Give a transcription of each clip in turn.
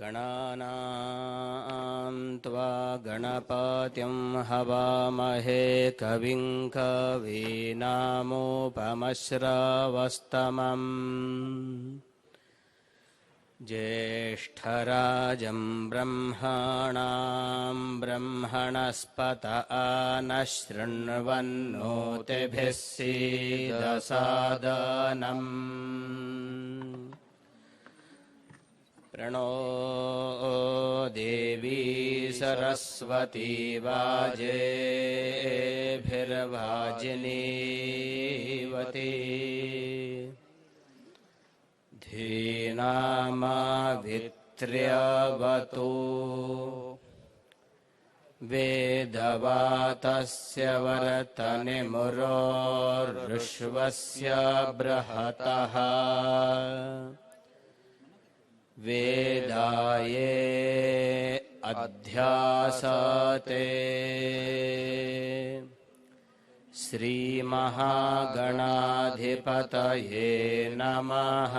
गणानां त्वा गणपतिं हवामहे कविं कवीनामुपमश्रवस्तमम् ज्येष्ठराजं ब्रह्मणां ब्रह्मणस्पत नः शृण्वन्नोतिभिः सीदसादनम् प्रणो देवी सरस्वती वाजेभिर्वाजिनीवती धीनामावित्र्यवतु वेदवातस्य वर्तनिमुरोर्विश्वस्य बृहतः वेदाये अध्यासते श्रीमहागणाधिपतये नमः।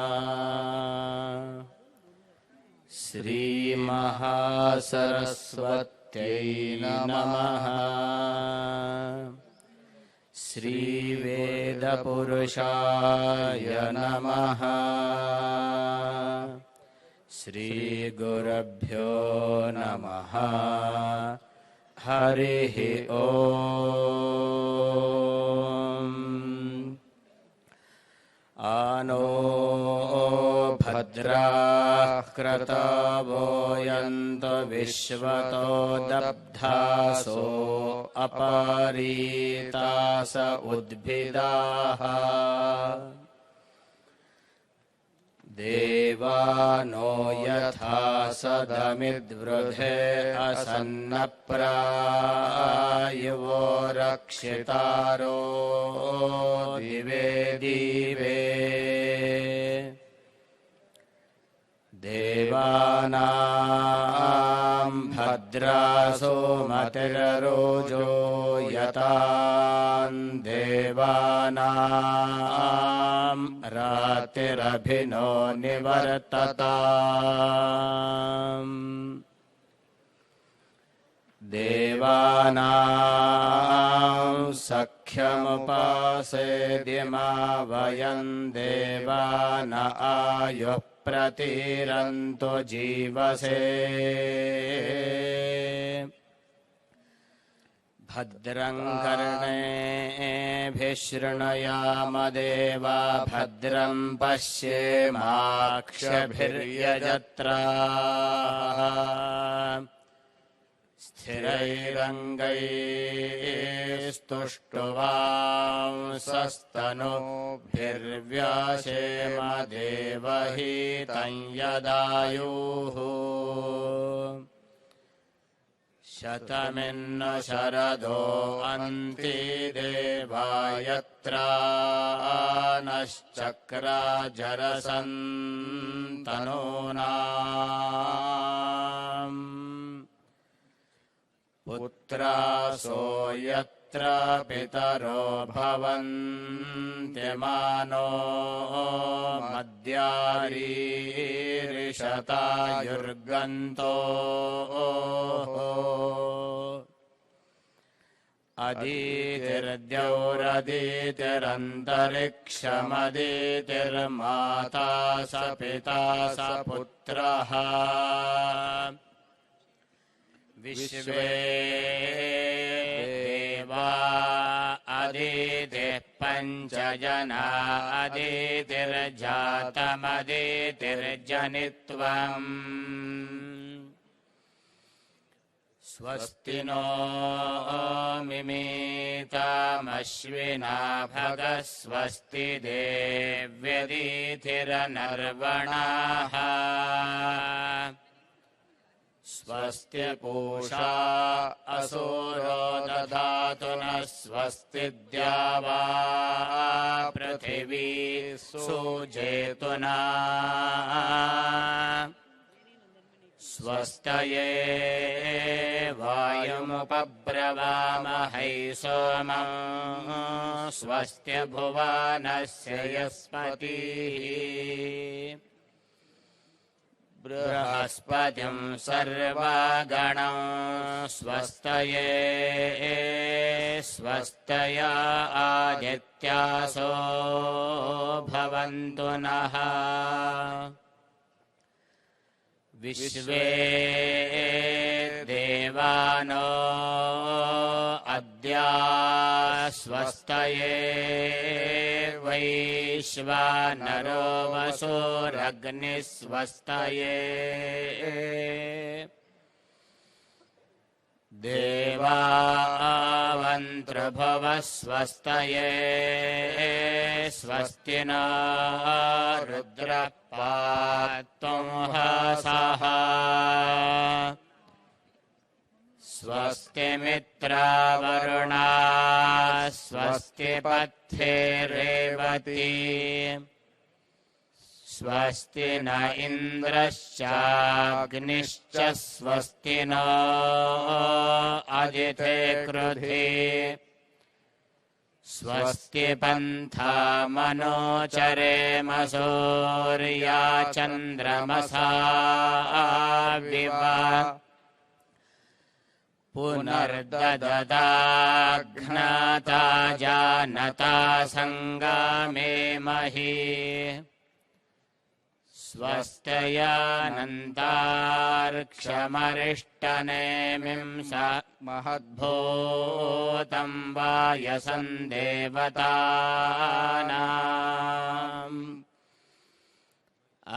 श्रीमहासरस्वत्यै नमः। श्रीवेदपुरुषाय नमः। श्रीगुरुभ्यो नमः। हरिः ओम्। आनो भद्राः क्रतवो यन्तु विश्वतो दब्धासो अपरीतास उद्भिदाः देवानो यथा सदमिद्वृधे असन्नप्रायुवो रक्षितारो दिवे दिवे देवानां भद्रासो मतिर्रोजो यतां देवानां रातिरभिनो निवर्तताम् देवानां सख्यमुपासेदिमा वयं देवान आयुः प्रतिरन्तो जीवसे भद्रं कर्णेभिः शृणुयाम देवा भद्रं पश्येमाक्षभिर्यजत्राः स्थिरैरङ्गैस्तुष्टुवांसस्तनूभिर्व्यासेम देवहितं यदायुः शतमिन्न शरदो अन्ति देवायत्रा नश्चक्राजरसन्तनूनाम् पुत्रासो यत्र पितरो भवन्त्यमानो मद्यारीरिषतायुर्गन्तो अदितिर्द्यौरदितिरन्तरिक्षमदितिर्माता स पिता स पुत्रः विश्वे देवा अदितिः पञ्च जना अदितिर्जातमदितिर्जनित्वम् स्वस्ति नो मिमीतामश्विना भगः स्वस्ति देव्यदितिरनर्वणाः स्वस्ति पूषा असुरो दधातु नः स्वस्ति द्यावा पृथिवी सुजेतु नः स्वस्तये वायुमुपब्रवामहै सोमं स्वस्त्यभुवनस्य यस्पतिः बृहस्पतिं सर्वगणं स्वस्तये स्वस्तया आदित्यासो भवन्तु नः विश्वे देवानो अद्य स्वस्तये वैश्वानरो वसुरग्निः स्वस्तये देवावन्त्रभवः स्वस्तये स्वस्ति न रुद्रः पात्वं हसः स्वस्ति मित्रावरुणा स्वस्ति पथ्ये रेवती स्वस्ति न इन्द्रश्चाग्निश्च स्वस्ति न अदिते कृधि स्वस्ति पन्था मनोचरेम सूर्या चन्द्रमसा विवा पुनर्दददाघ्नता जानता संगामे मही स्वस्तयानन्तार्क्षमरिष्टनेमिं स महद्भूतं वायसं देवतानाम्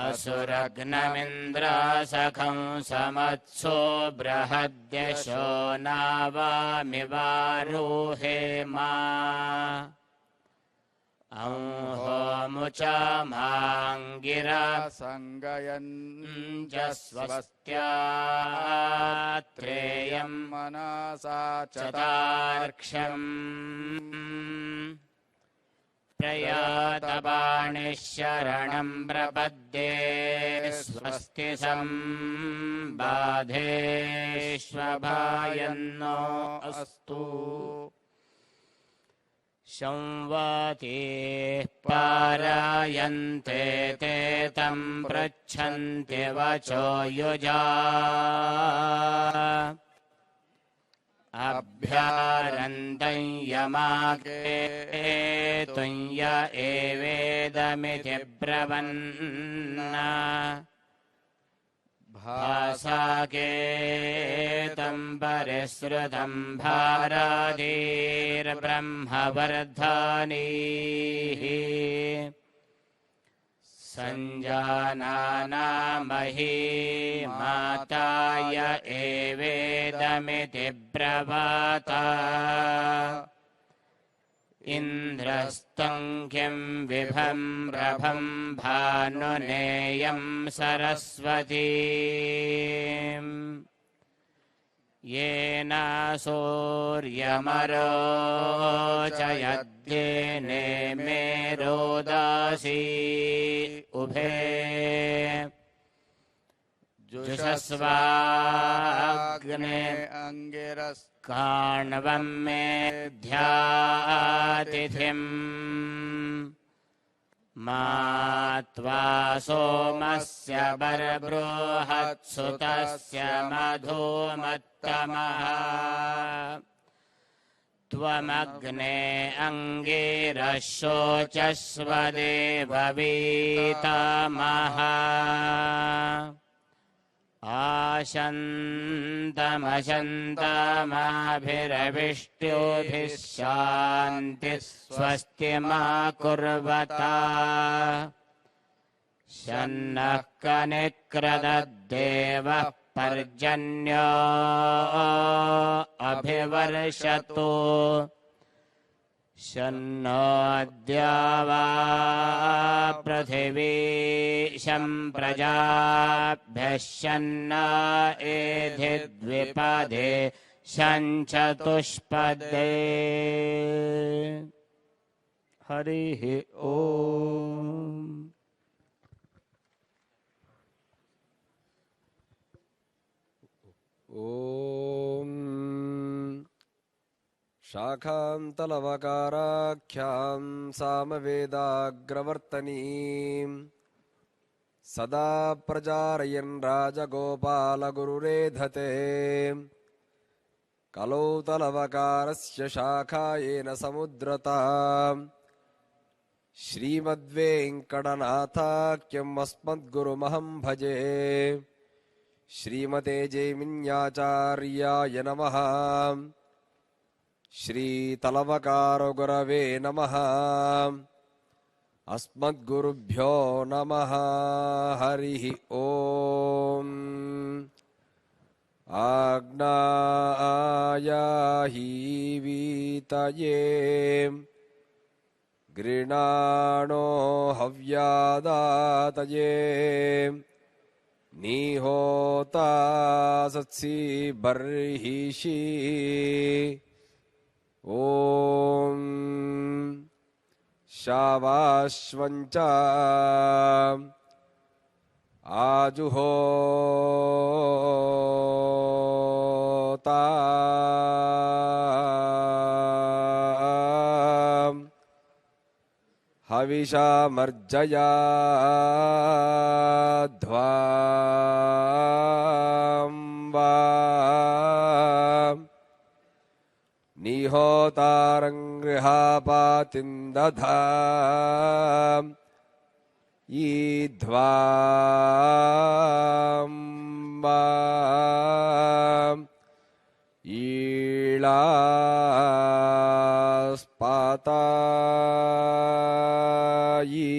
असुरग्नमिन्द्रासखं समत्सो बृहद्यशो नावामिवारुहेमा अंहोमुचामाङ्गिरा सङ्गयन् च स्वस्त्यात्रेयं मनसा चतार्क्ष्यम् प्रयातपाणिः शरणं प्रपद्ये स्वस्ति सम्बाधेष्वभायन्नो अस्तु संवातिः पारायन्ते ते तं पृच्छन्ति वचो युजा अभ्यारन्तं यमाकेतुं य एवेदमिति ब्रवन्ना भासाकेतं परिसृतं भाराधीर्ब्रह्मवर्धानीः संजानानामहि माताय एवेदमिति ब्रवाता इन्द्रस्तं किं विभं रभं भानुनेयं सरस्वतीं येन सूर्यमरोचयद्येने मे रोदासी उभे जुषस्वाग्ने अंगिरस्काण्वं मेध्यातिथिम् मात्वा सोमस्य बर्बृहत्सुतस्य मधुमत्तमः त्वमग्ने अंगिरः शोचस्व देववीतमः आशन्तमशन्तमाभिरविष्ट्योभिः शान्तिः स्वस्ति मा कुर्वता शन्नः कनिक्रदद्देवः पर्जन्यो अभिवर्षतु शन्नोऽद्यावा पृथिवी शं प्रजाभ्यः शन्न एधि द्विपदे शं चतुष्पदे। हरिः ओम्। ಓಂ ಶಾಖಾಂತಲವಕಾರಾಖ್ಯಾಂ ಸಾಮವೇದಾಗ್ರವರ್ತನೀಂ ಸದಾ ಪ್ರಜಾರಯನ್ ರಾಜಗೋಪಾಲಗುರುರೇಧತೆ ಕಲೌ ತಲವಕಾರಸ್ಯ ಶಾಖಾಯೇನ ಸಮುದ್ರತಾಂ ಶ್ರೀಮದ್ವೆಂಕಟನಾಥಾಖ್ಯಂ ಅಸ್ಮದ್ಗುರುಮಹಂ ಭಜೆ ಶ್ರೀಮತೆ ಜೈಮಿನ್ಯಾಚಾರ್ಯಾಯ ನಮಃ ಶ್ರೀ ತಲವಕಾರ ಗುರವೇ ನಮಃ ಅಸ್ಮದ್ಗುರುಭ್ಯೋ ನಮಃ ಹರಿ ಓಂ ಆಜ್ಞಾಯಾಹಿ ವೀತಯೇ ಗೃಣಾಣೋ ಹವ್ಯಾದಾತಯೇ ನಿಹೋತಾ ಸತ್ಸಿ ಬರ್ಹಿಷಿ ಓಂ ಶಾವಾಶ್ವಂಚ ಆಜುಹೋತಾ ಹವಿಷಾಮರ್ಜಯಾಧ್ವಾಂವಾ ನಿಹೋತಾರಂಗೃಹಾಪಾತಿಂದಧಾ ಈಧ್ವಾಂವಾ ಈಳಾಸ್ಪಾತಾಯಿ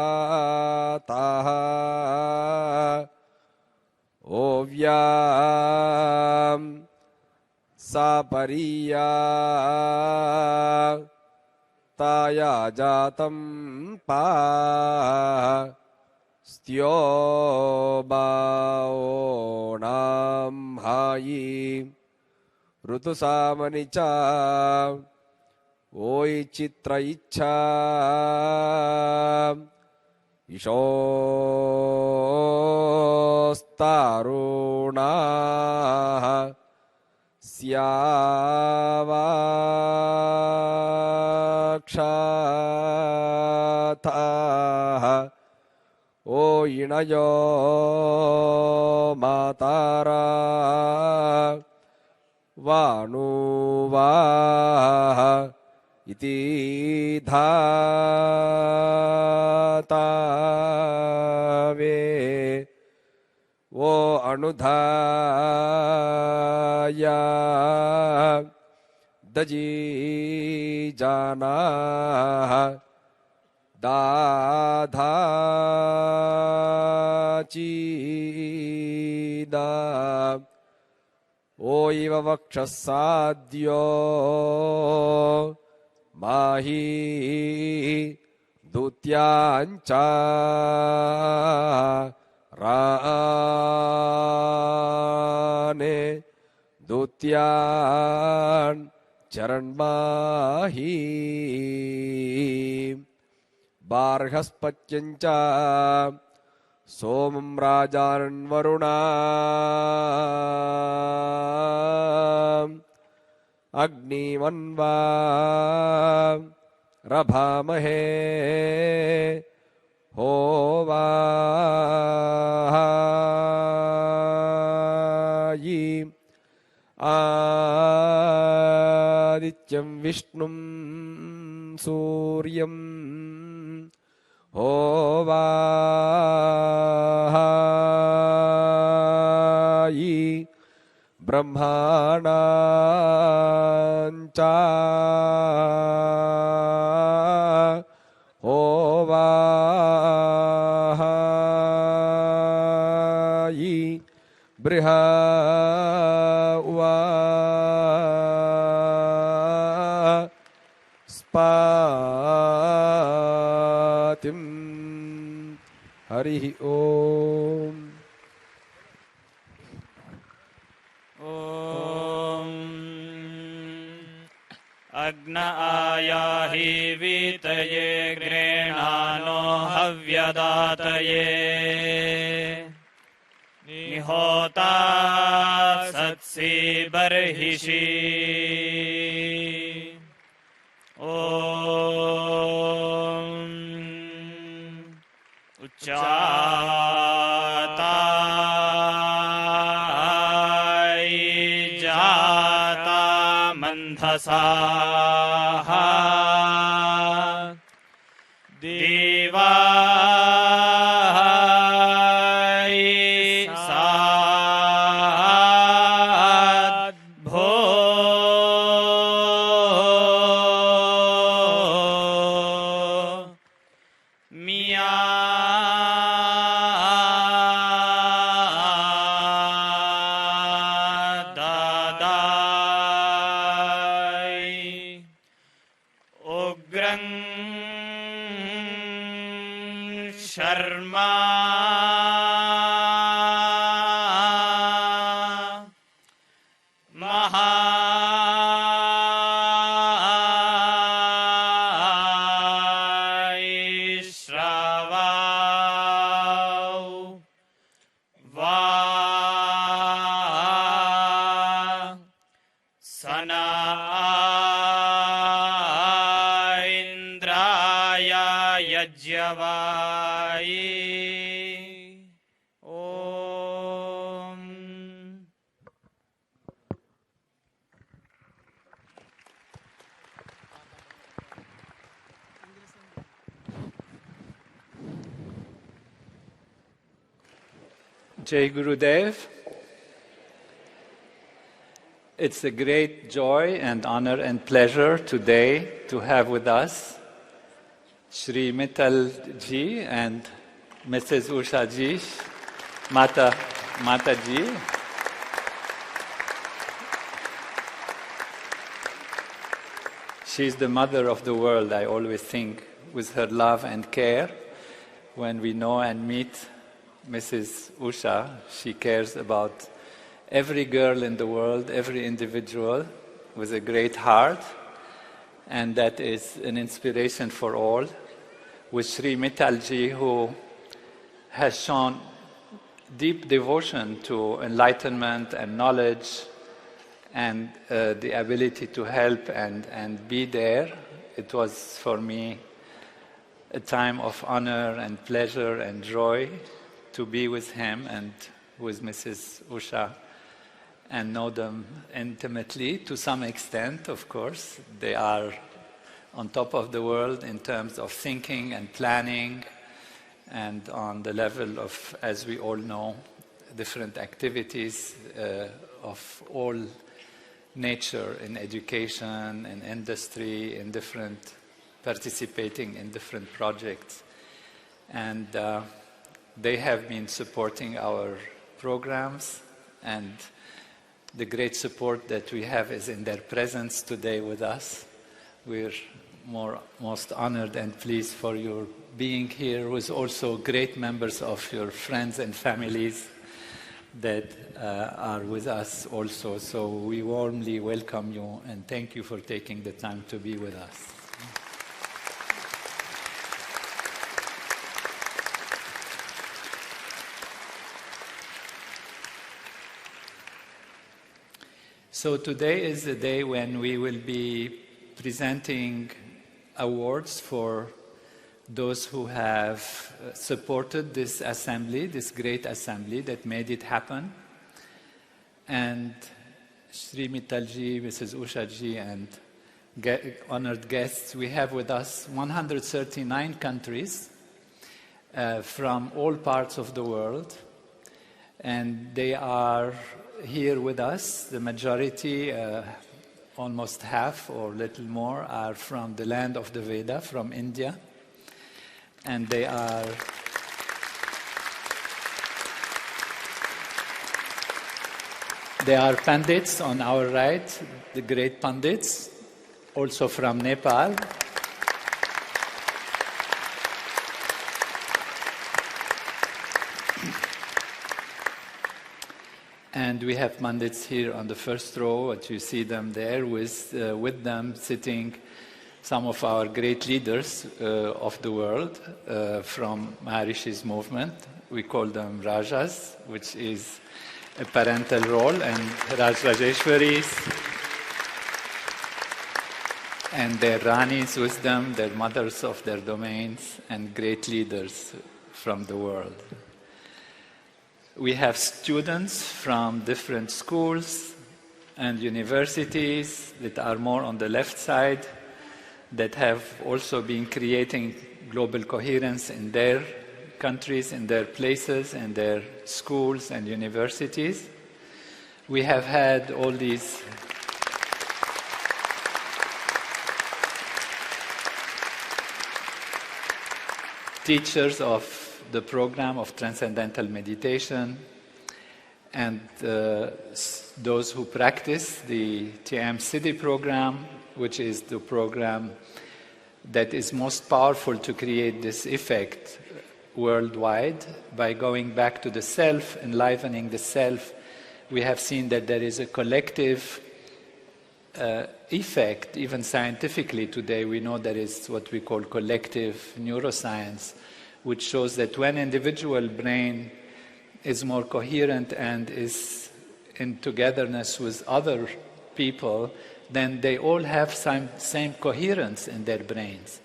ನಾಮಸಾರಾತಾಃ ಓವ್ಯಾಂ ಸಾಪರೀಯಾ ತಾಯಾ ಜಾತಂ ಪಾ ಸ್ತ್ಯೋಬಾಓಣಾಂ ಹಾಯಿ ಋತುಸಾಮನಿ ಚ ಓಯ್ ಚಿತ್ರ ಇಚ್ಛಾ ಇಶೋಸ್ತಾರುಣಾಃ ಸ್ಯಾವಾಕ್ಷಾತಾಃ ಓ ಇಣಯೋ ಮಾತಾರಾ ವಾನುವಾಹ ಇತಿ ಧಾತಾವೇ ಓ ಅಣುಧಾಯ ದಜೀಜಾನಾಃ ದಾಧಾಚೀದಾ ಓ ಇವ ವಕ್ಷಸ್ಸಾದ್ಯೋ ಮಾಹಿ ದೂತ್ಯಾಂಚ ರಾನೆ ದೂತ್ಯಾನ್ ಚರಣ್ಮಾಹಿ ಬಾರ್ಹಸ್ಪತ್ಯಂಚ ಸೋಮಂ ರಾಜಾನ್ವರುಣಾ ಅಗ್ನಿಮನ್ವಾ ರಭಾಮಹೇ ಹೋವಾಯಿ ಆದಿತ್ಯಂ ವಿಷ್ಣುಂ ಸೂರ್ಯಂ ಹೋವಾಯಿ ಬ್ರಹ್ಮಾಣಾಂಚ ಹೋವಾಯಿ ಬೃಹವಾ ಸ್ಪಾತಿಂ ಹರಿ ಓಂ ಅಗ್ನ ಆಯಾಹಿ ವೀತಯೇ ಗೃಣಾನೋ ಹವ್ಯ प्रदातये निहोता सत्सि बर्हिषि उच्चाताय जाता मंधसाः देवाय साद्भो शर्मा महाश्रवाव वा सना इंद्राय यज्ञवाय ओम। Jai Gurudev. It's a great joy and honor and pleasure today to have with us Shri Mittal ji and Mrs. Usha ji, Mata ji. She's the mother of the world, I always think, with her love and care. When we know and meet Mrs. Usha, she cares about every girl in the world, every individual, with a great heart, and that is an inspiration for all. With Shri Mittal ji, who has shown deep devotion to enlightenment and knowledge and the ability to help and be there, it was for me a time of honor and pleasure and joy to be with him and with Mrs. Usha and know them intimately to some extent, of course. They are on top of the world in terms of thinking and planning and on the level of, as we all know, different activities of all nature in education, in industry, in different, participating in different projects. And they have been supporting our programs, and the great support that we have is in their presence today with us. We're most honored and pleased for your being here, with also great members of your friends and families that are with us also. So we warmly welcome you and thank you for taking the time to be with us. So today is the day when we will be presenting awards for those who have supported this assembly, this great assembly that made it happen. And Shri Mittal ji, Mrs. Usha ji, and honored guests, we have with us 139 countries from all parts of the world. And they are here with us. The majority, almost half or little more, are from the land of the Veda, from India. And they are Pandits on our right, the great Pandits, also from Nepal. And we have Pandits here on the first row, but you see them there with them sitting some of our great leaders of the world from Maharishi's movement. We call them Rajas, which is a parental role, and Rajeshwaris, and their Ranis with them, their mothers of their domains, and great leaders from the world. We have students from different schools and universities that are more on the left side, that have also been creating global coherence in their countries, in their places, in their schools and universities. We have had all these teachers of the program of Transcendental Meditation, and those who practice the TM Siddhi program, which is the program that is most powerful to create this effect worldwide. By going back to the self, enlivening the self, we have seen that there is a collective effect. Even scientifically today, we know there is what we call collective neuroscience, which shows that when individual brain is more coherent and is in togetherness with other people, then they all have same coherence in their brains.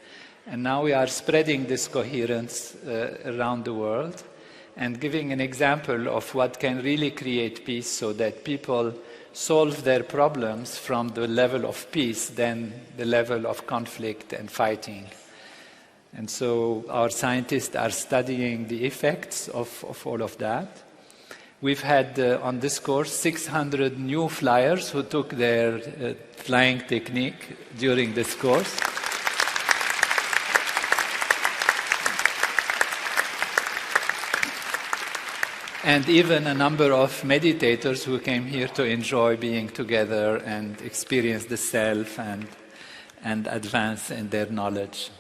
And now we are spreading this coherence around the world and giving an example of what can really create peace, so that people solve their problems from the level of peace than the level of conflict and fighting. And so our scientists are studying the effects of all of that. We've had on this course 600 new flyers who took their flying technique during this course. And even a number of meditators who came here to enjoy being together and experience the self and advance in their knowledge.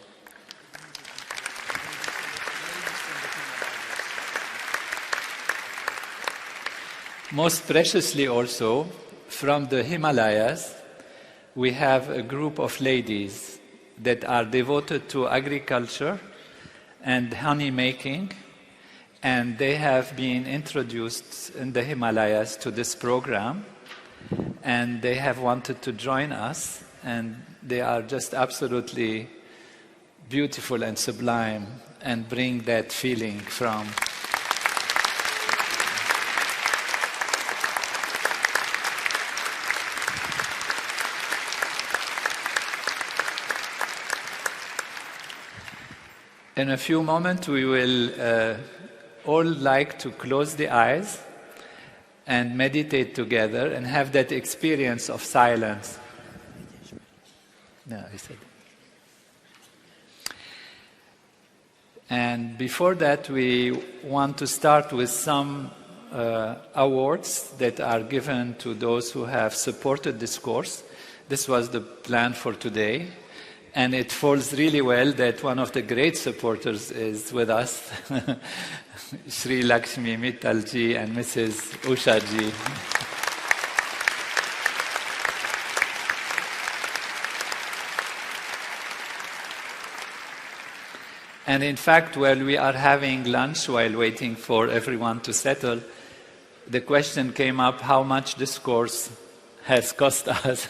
Most preciously also, from the Himalayas, we have a group of ladies that are devoted to agriculture and honey making, and they have been introduced in the Himalayas to this program, and they have wanted to join us, and they are just absolutely beautiful and sublime and bring that feeling from In a few moments, we will all like to close the eyes and meditate together and have that experience of silence. No, I said. And before that, we want to start with some awards that are given to those who have supported this course. This was the plan for today. And it falls really well that one of the great supporters is with us, Shri, Lakshmi, Mittal ji and Mrs. Usha ji. And in fact, while we are having lunch, while waiting for everyone to settle, the question came up how much this course has cost us.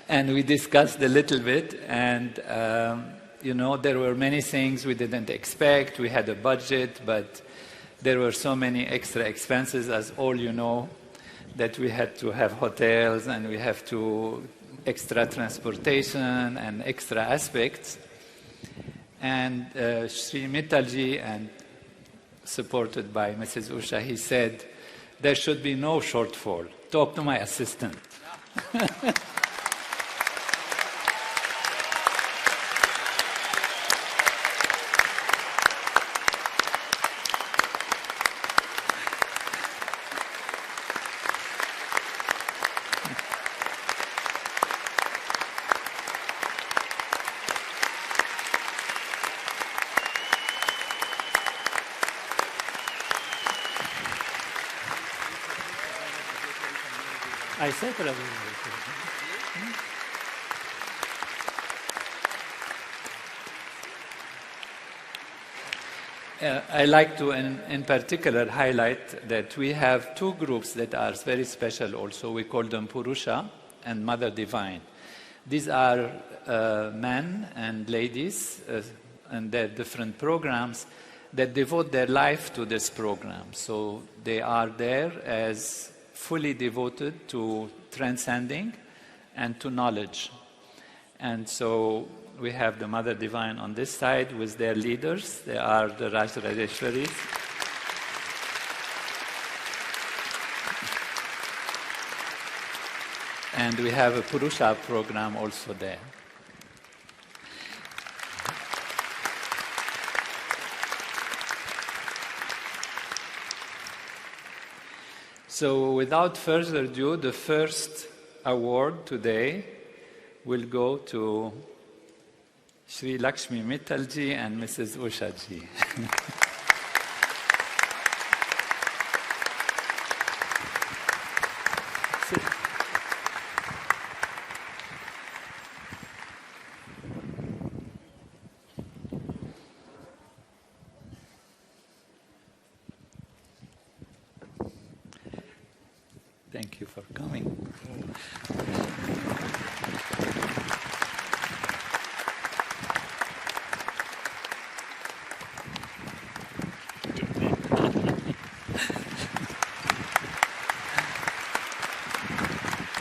And we discussed a little bit, and there were many things we didn't expect. We had a budget, but there were so many extra expenses, as all you know, that we had to have hotels, and we have to extra transportation and extra aspects. And Shri Mittalji, and supported by Mrs. Usha, he said, there should be no shortfall. Talk to my assistant. I like to, in particular, highlight that we have two groups that are very special also. We call them Purusha and Mother Divine. These are men and ladies and their different programs that devote their life to this program. So they are there as fully devoted to transcending and to knowledge. And so we have the Mother Divine on this side with their leaders. They are the Rajeshwaris. And we have a Purusha program also there. So without further ado, the first award today will go to Shri Lakshmi Mittal ji and Mrs. Usha ji. Thank you for coming.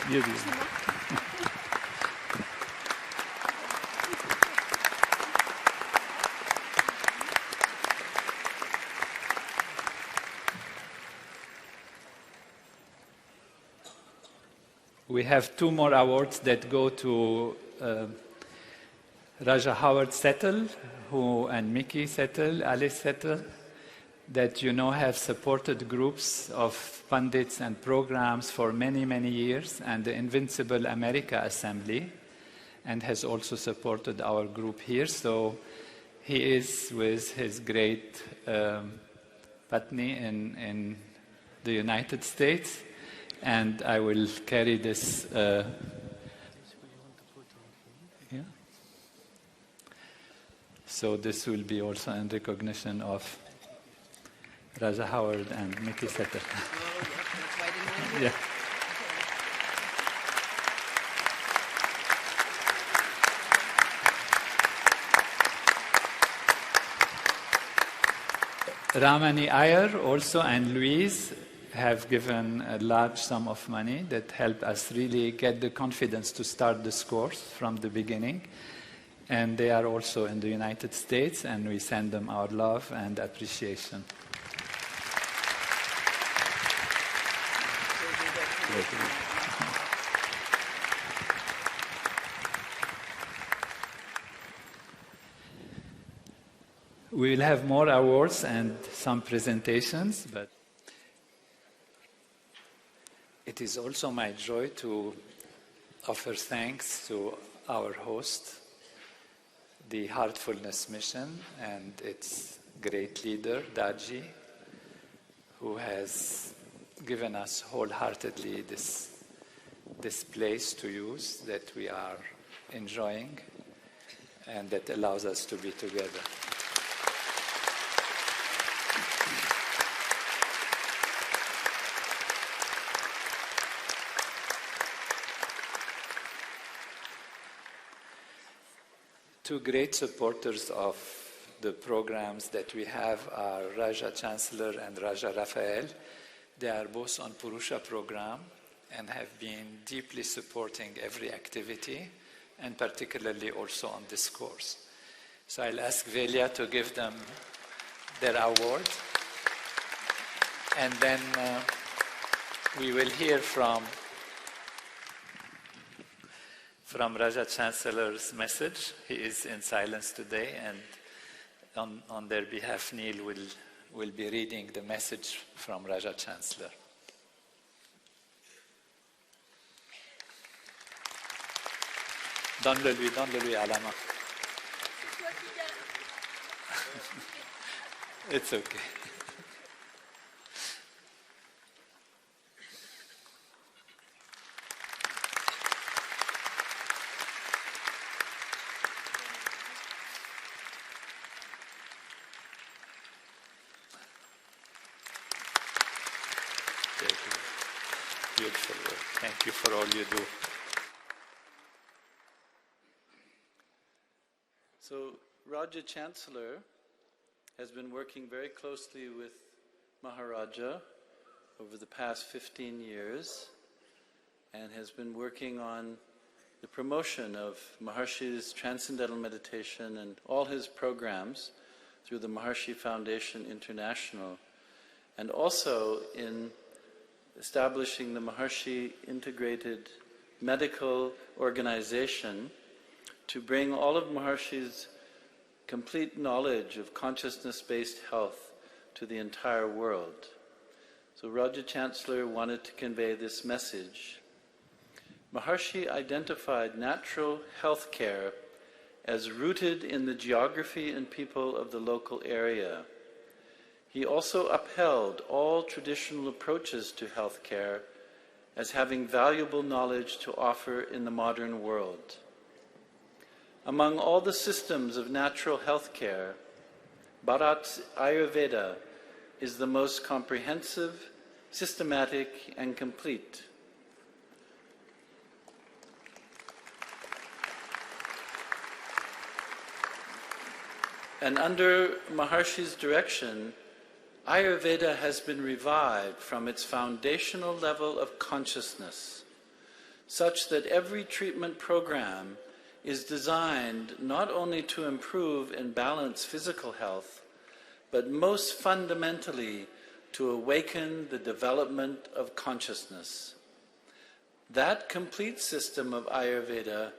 You do. We have two more awards that go to Raja Howard Settle, and Mickey Settle, Alice Settle, that you know have supported groups of pundits and programs for many, many years, and the Invincible America Assembly, and has also supported our group here. So he is with his great Patni in the United States, and I will carry this. So this will be also in recognition of Raja Howard and Mickey Setter. Yeah. Ramani Iyer also and Louise have given a large sum of money that helped us really get the confidence to start this course from the beginning. And they are also in the United States, and we send them our love and appreciation. We will have more awards and some presentations, but it is also my joy to offer thanks to our host, the Heartfulness Mission, and its great leader, Daji, who has given us wholeheartedly this place to use that we are enjoying and that allows us to be together. Two great supporters of the programs that we have are Raja Chancellor and Raja Raphael. They are both on Purusha program and have been deeply supporting every activity, and particularly also on this course. So I'll ask Velia to give them their award, and then we will hear from Raja Chancellor's message. He is in silence today, and on their behalf, Neil will be reading the message from Raja Chancellor. Donne-le-lui à la main. It's okay. Beautiful work. Thank you for all you do. So, Raja Chancellor has been working very closely with Maharaja over the past 15 years and has been working on the promotion of Maharshi's Transcendental Meditation and all his programs through the Maharshi Foundation International, and also in establishing the Maharshi Integrated Medical Organization to bring all of Maharshi's complete knowledge of consciousness-based health to the entire world. So Raja Chancellor wanted to convey this message. Maharshi identified natural health care as rooted in the geography and people of the local area. He also upheld all traditional approaches to health care as having valuable knowledge to offer in the modern world. Among all the systems of natural health care, Bharat's Ayurveda is the most comprehensive, systematic, and complete. And under Maharshi's direction, Ayurveda has been revived from its foundational level of consciousness, such that every treatment program is designed not only to improve and balance physical health, but most fundamentally to awaken the development of consciousness. That complete system of Ayurveda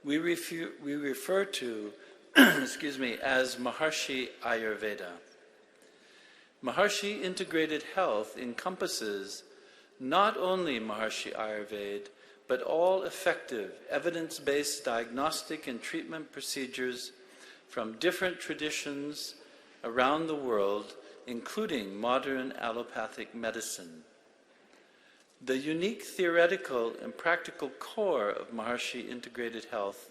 we refer to as Maharshi Ayurveda. Maharshi Integrated Health encompasses not only Maharshi Ayurveda, but all effective, evidence-based diagnostic and treatment procedures from different traditions around the world, including modern allopathic medicine. The unique theoretical and practical core of Maharshi Integrated Health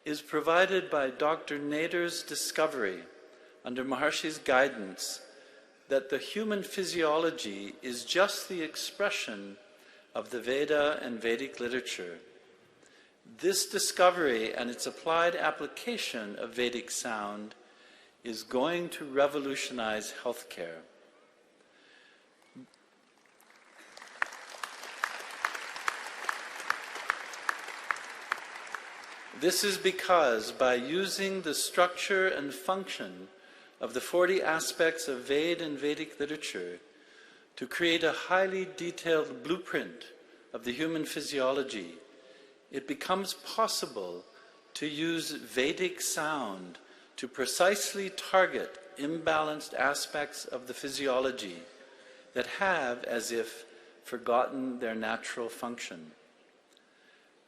is provided by Dr. Nader's discovery, under Maharshi's guidance, that the human physiology is just the expression of the Veda and Vedic literature. This discovery and its applied application of Vedic sound is going to revolutionize healthcare. This is because by using the structure and function of the 40 aspects of Veda and Vedic literature to create a highly detailed blueprint of the human physiology, it becomes possible to use Vedic sound to precisely target imbalanced aspects of the physiology that have, as if, forgotten their natural function.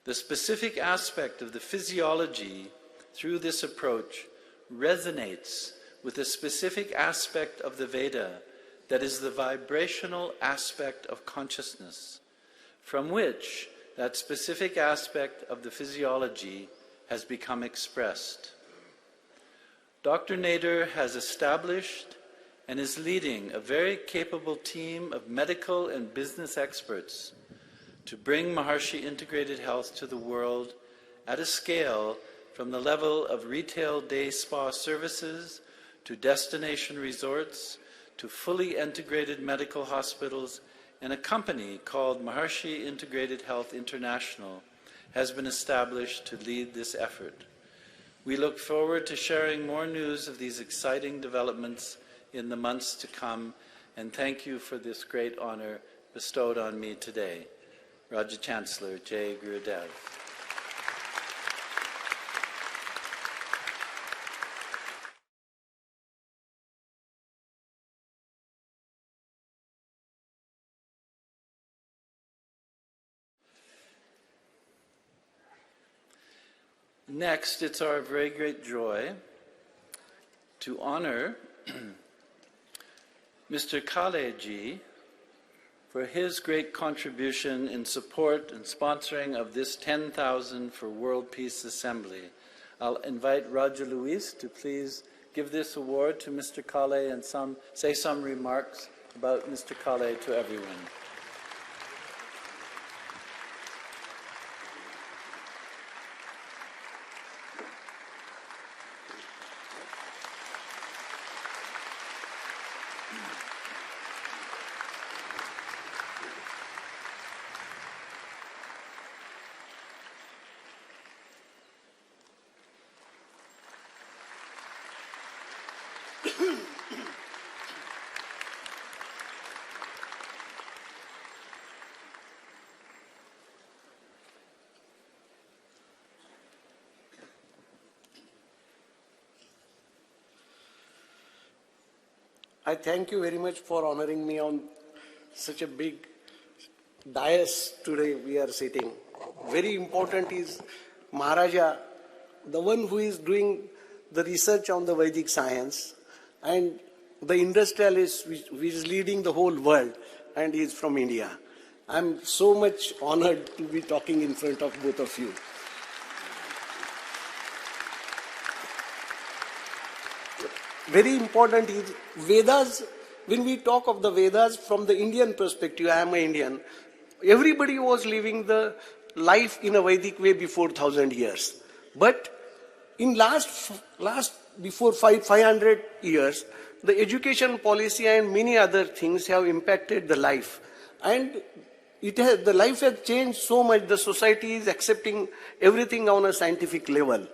The specific aspect of the physiology through this approach resonates with a specific aspect of the Veda that is the vibrational aspect of consciousness, from which that specific aspect of the physiology has become expressed. Dr. Nader has established and is leading a very capable team of medical and business experts to bring Maharshi Integrated Health to the world at a scale from the level of retail day spa services to destination resorts to fully integrated medical hospitals, and a company called Maharshi Integrated Health International has been established to lead this effort. We look forward to sharing more news of these exciting developments in the months to come, and thank you for this great honor bestowed on me today. Raja Chancellor Jai Gurudev. Next, it's our very great joy to honor Mr. Kale-ji for his great contribution in support and sponsoring of this 10,000 for World Peace Assembly. I'll invite Raja Luis to please give this award to Mr. Kale and say some remarks about Mr. Kale to everyone. I thank you very much for honoring me on such a big dais today we are sitting. Very important is Maharaja, the one who is doing the research on the Vedic science, and the industrialist who is leading the whole world, and he is from India. I'm so much honored to be talking in front of both of you. Very important is Vedas. When we talk of the Vedas from the Indian perspective, I am an Indian, everybody was living the life in a Vedic way before 1,000 years. But in last before 500 years, the education policy and many other things have impacted the life. And the life has changed so much, the society is accepting everything on a scientific level.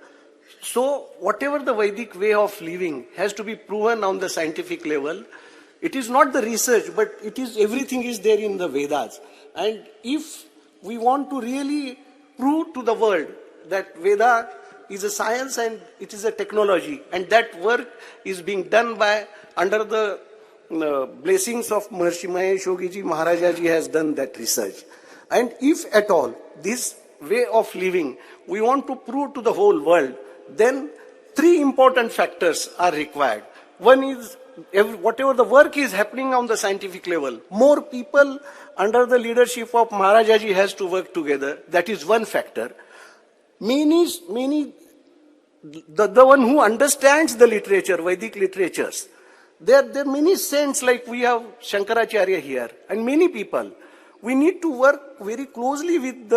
So whatever the Vedic way of living has to be proven on the scientific level. It is not the research, but everything is there in the Vedas. And if we want to really prove to the world that Veda is a science and it is a technology, and that work is being done by under the blessings of Maharishi Mahesh Yogi ji, Maharaja ji has done that research. And if at all this way of living we want to prove to the whole world, then three important factors are required. One is whatever the work is happening on the scientific level, more people under the leadership of Maharaja ji has to work together. That is one factor. The one who understands the literature, Vedic literatures. There are many saints, like we have Shankaracharya here, and many people. We need to work very closely with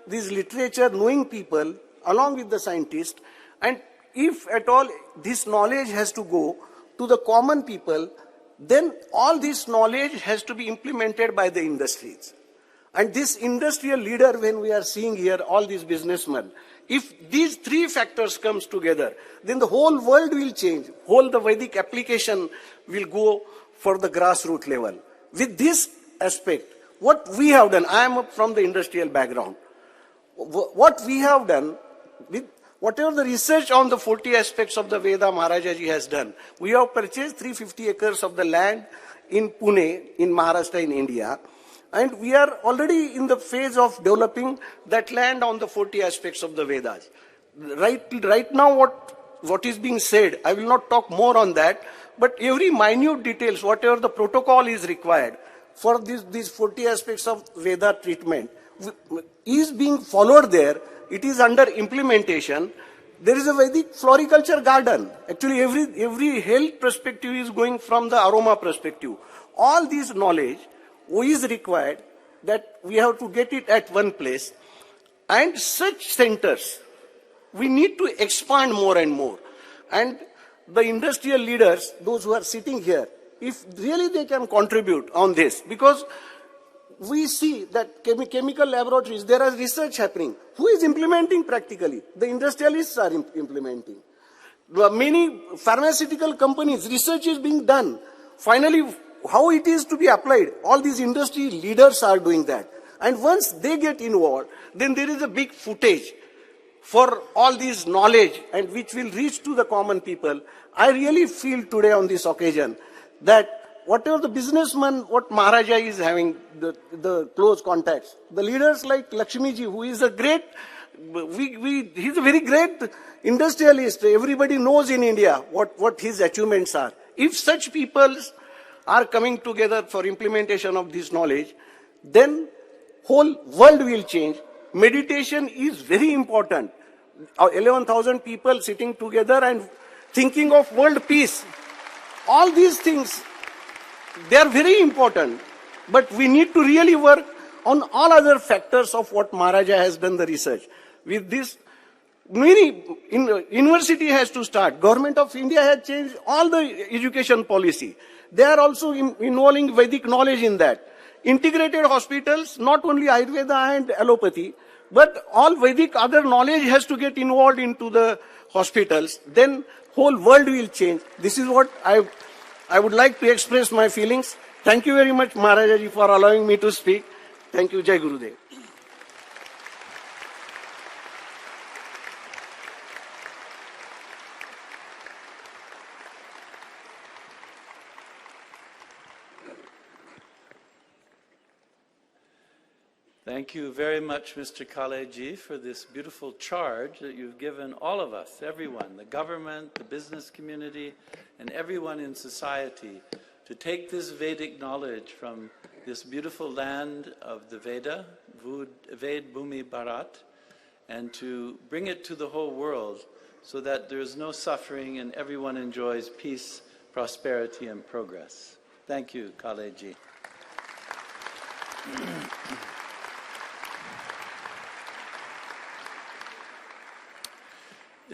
these literature knowing people along with the scientists. And if at all this knowledge has to go to the common people, then all this knowledge has to be implemented by the industries. And this industrial leader, when we are seeing here, all these businessmen, if these three factors comes together, then the whole world will change. Whole the Vedic application will go for the grassroots level. With this aspect, what we have done, I am from the industrial background. What we have done, with whatever the research on the 40 aspects of the Veda Maharaja ji has done, we have purchased 350 acres of the land in Pune, in Maharashtra, in India. And we are already in the phase of developing that land on the 40 aspects of the Vedas. Right now, what is being said, I will not talk more on that, but every minute details, whatever the protocol is required for these 40 aspects of Veda treatment, is being followed there. It is under implementation. There is a Vedic floriculture garden. Actually, every health perspective is going from the aroma perspective. All this knowledge is required that we have to get it at one place. And such centers, we need to expand more and more. And the industrial leaders, those who are sitting here, if really they can contribute on this, because we see that chemical laboratories, there is research happening. Who is implementing practically? The industrialists are implementing. Many pharmaceutical companies, research is being done. Finally, how it is to be applied, all these industry leaders are doing that. And once they get involved, then there is a big footage for all this knowledge and which will reach to the common people. I really feel today on this occasion that whatever the businessman, what Maharaja is having, the close contacts, the leaders like Lakshmi ji, who is a great, he's a very great industrialist. Everybody knows in India what his achievements are. If such people are coming together for implementation of this knowledge, then whole world will change. Meditation is very important. 11,000 people sitting together and thinking of world peace. All these things, they are very important. But we need to really work on all other factors of what Maharaja has done the research. With this, university has to start. Government of India has changed all the education policy. They are also involving Vedic knowledge in that. Integrated hospitals, not only Ayurveda and allopathy, but all Vedic other knowledge has to get involved into the hospitals. Then whole world will change. This is what I would like to express my feelings. Thank you very much, Maharaja ji, for allowing me to speak. Thank you. Jai Gurudev. Thank you very much, Mr. Kaleji, for this beautiful charge that you've given all of us, everyone, the government, the business community, and everyone in society, to take this Vedic knowledge from this beautiful land of the Veda, Ved Bhumi Bharat, and to bring it to the whole world so that there is no suffering and everyone enjoys peace, prosperity, and progress. Thank you, Kaleji.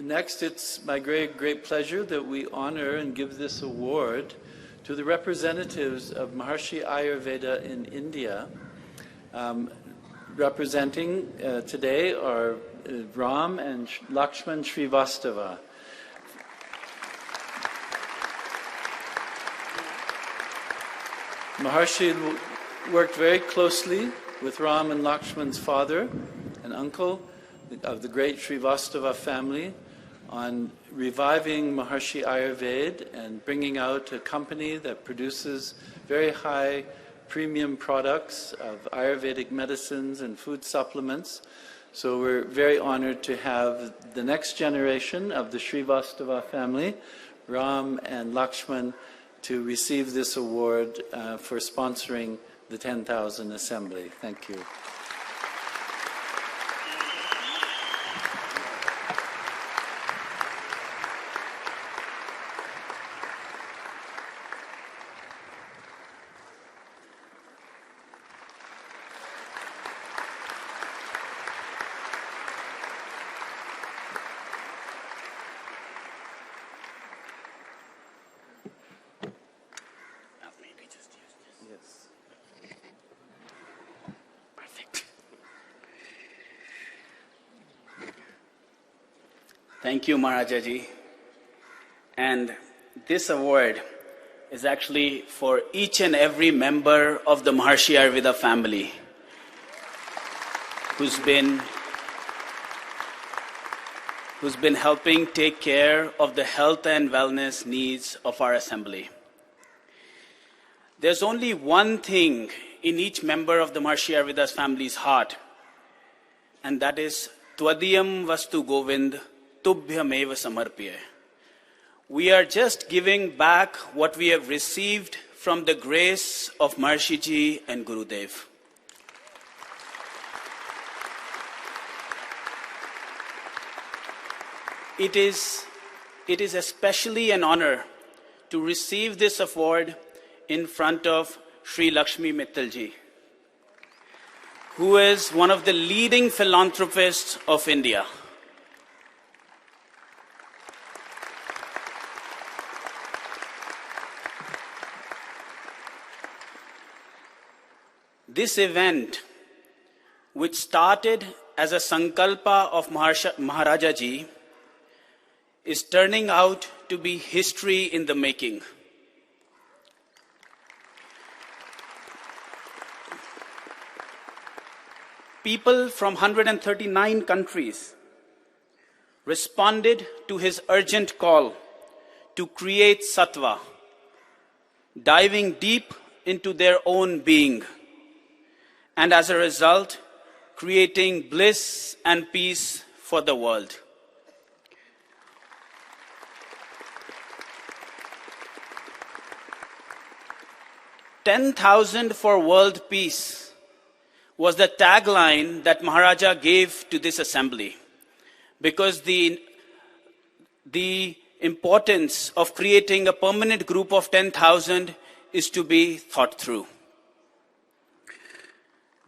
Next, it's my great pleasure that we honor and give this award to the representatives of Maharshi Ayurveda in India. Representing today are Ram and Lakshmi Srivastava. Maharshi worked very closely with Ram and Lakshman's father and uncle of the great Srivastava family on reviving Maharshi Ayurveda and bringing out a company that produces very high premium products of Ayurvedic medicines and food supplements. So we're very honored to have the next generation of the Srivastava family, Ram and Lakshman, to receive this award for sponsoring the 10,000 Assembly. Thank you. Thank you, Maharaja ji. And this award is actually for each and every member of the Maharshi Ayurveda family who's been helping take care of the health and wellness needs of our assembly. There's only one thing in each member of the Maharshi Ayurveda's family's heart, and that is Twadiyam Vastu Govind Tubhyameva Samarpya. We are just giving back what we have received from the grace of Maharshi ji and Gurudev. It is especially an honor to receive this award in front of Shri Lakshmi Mittal ji, who is one of the leading philanthropists of India. This event, which started as a sankalpa of Maharaja ji, is turning out to be history in the making. People from 139 countries responded to his urgent call to create sattva, diving deep into their own being, and as a result, creating bliss and peace for the world. "10,000 for world peace" was the tagline that Maharaja gave to this assembly, because the importance of creating a permanent group of 10,000 is to be thought through.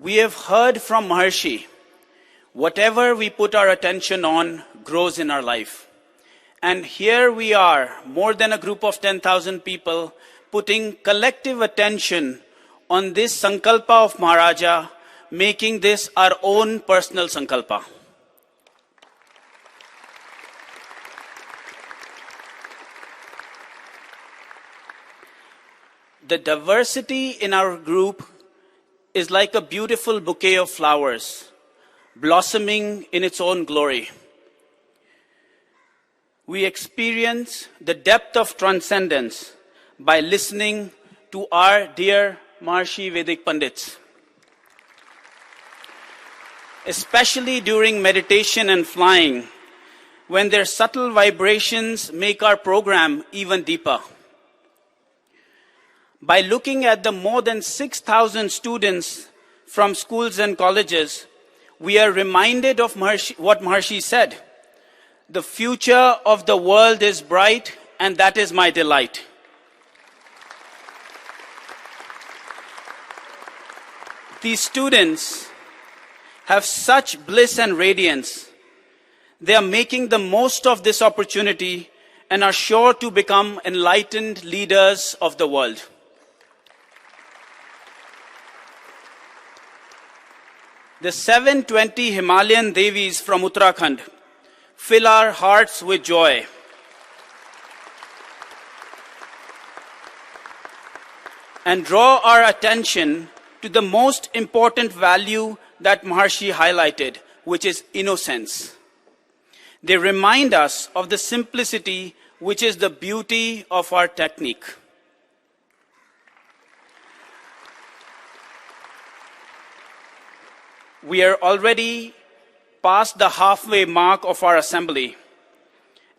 We have heard from Maharshi, whatever we put our attention on grows in our life. And here we are, more than a group of 10,000 people, putting collective attention on this sankalpa of Maharaja, making this our own personal sankalpa. The diversity in our group is like a beautiful bouquet of flowers, blossoming in its own glory. We experience the depth of transcendence by listening to our dear Maharshi Vedic Pandits. especially during meditation and flying, when their subtle vibrations make our program even deeper. By looking at the more than 6,000 students from schools and colleges, we are reminded of what Maharshi said. The future of the world is bright, and that is my delight. These students have such bliss and radiance. They are making the most of this opportunity and are sure to become enlightened leaders of the world. The 720 Himalayan Devis from Uttarakhand fill our hearts with joy. And draw our attention to the most important value that Maharshi highlighted, which is innocence. They remind us of the simplicity which is the beauty of our technique. We are already past the halfway mark of our assembly,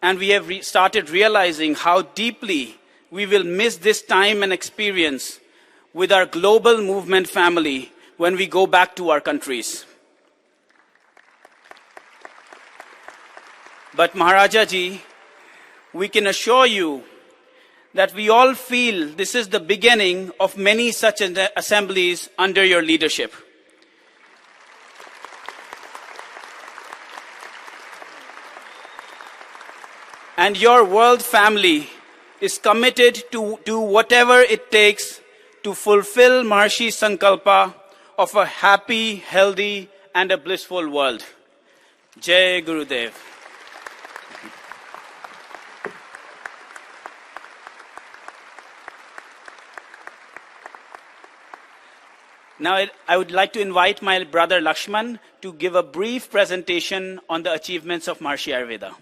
and we have started realizing how deeply we will miss this time and experience with our global movement family when we go back to our countries. But Maharaja ji, we can assure you that we all feel this is the beginning of many such assemblies under your leadership. And your world family is committed to do whatever it takes to fulfill Maharshi's Sankalpa of a happy, healthy, and a blissful world. Jai Gurudev. Now I would like to invite my brother Lakshman to give a brief presentation on the achievements of Maharshi Ayurveda.